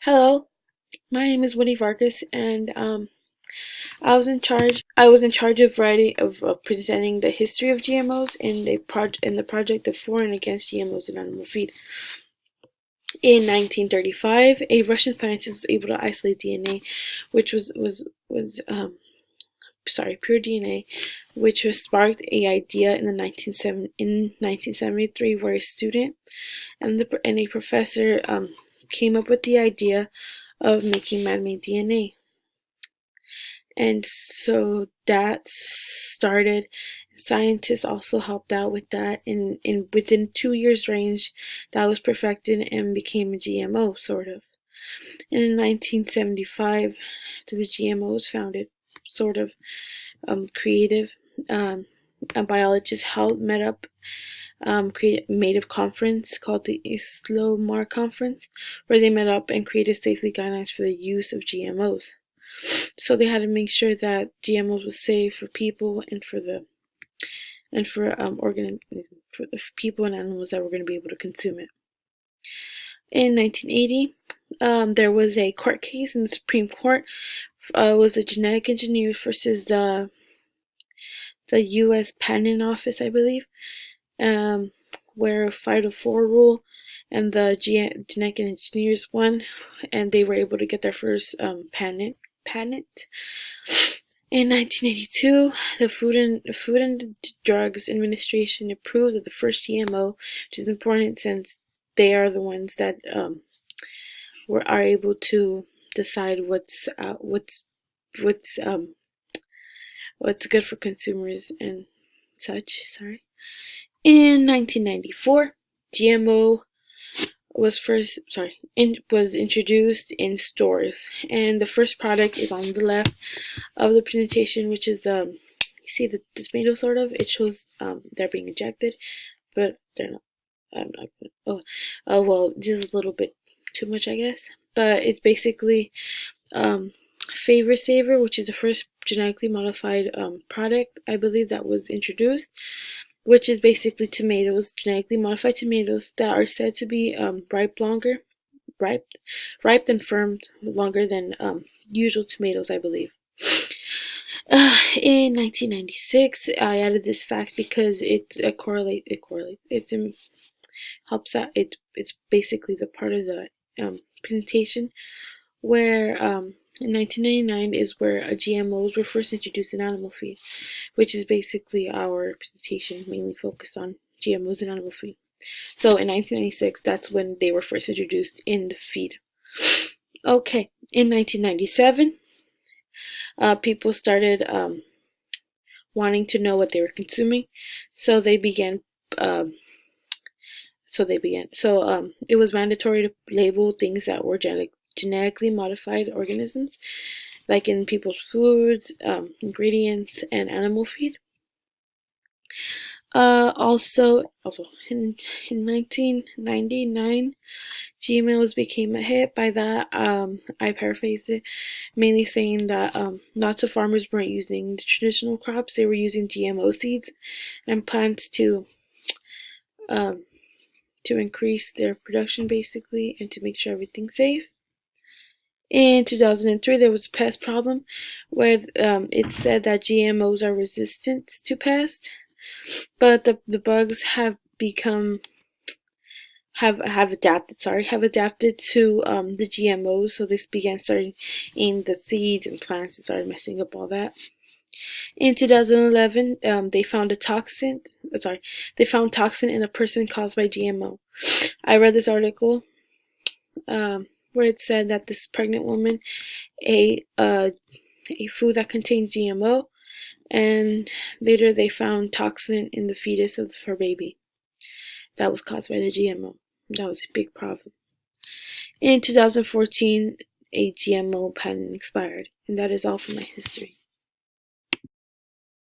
Hello, my name is Winnie Vargas, and I was in charge of writing presenting the history of GMOs in the project of For and Against GMOs in Animal Feed. In 1935, a Russian scientist was able to isolate DNA, which was pure DNA, which was sparked a idea in 1973, where a student and a professor came up with the idea of making man-made DNA. And so that started. Scientists also helped out with that, and within 2 years range, that was perfected and became a GMO, sort of. And in 1975, after the GMO was founded, sort of creative, um, a biologist met up, made a conference called the Islomar Conference, where they met up and created safety guidelines for the use of GMOs. So they had to make sure that GMOs was safe for people and for the people and animals that were going to be able to consume it. In 1980, there was a court case in the Supreme Court. It was the genetic engineers versus the U.S. Patent Office, I believe, where 5-4 rule, and the genetic engineers won, and they were able to get their first patent. In 1982, the Food and Drugs Administration approved of the first GMO, which is important since they are the ones that are able to decide what's good for consumers and such. Sorry. In 1994, GMO was introduced in stores, and the first product is on the left of the presentation, which is you see the tomato, sort of. It shows they're being injected, but they're not. I'm not gonna, well, just a little bit too much, I guess. But it's basically Favor Saver, which is the first genetically modified product, I believe, that was introduced, which is basically genetically modified tomatoes that are said to be ripe and firmed longer than usual tomatoes, I believe. In 1996, I added this fact because it correlates. It helps out. It's basically the part of the presentation where in 1999 is where GMOs were first introduced in animal feed, which is basically our presentation mainly focused on GMOs in animal feed. So in 1996, that's when they were first introduced in the feed. Okay, in 1997, people started wanting to know what they were consuming, so they began. It was mandatory to label things that were genetically modified organisms, like in people's foods, ingredients, and animal feed. Also in 1999, GMOs became a hit. By that, I paraphrased it, mainly saying that lots of farmers weren't using the traditional crops; they were using GMO seeds and plants to increase their production, basically, and to make sure everything's safe. In 2003, there was a pest problem where it said that GMOs are resistant to pests, but the bugs have adapted to the GMOs, so this began starting in the seeds and plants and started messing up all that. In 2011, they found toxin in a person caused by GMO. I read this article where it said that this pregnant woman ate a food that contained GMO, and later they found toxin in the fetus of her baby that was caused by the GMO. That was a big problem. In 2014, a GMO patent expired, and that is all for my history.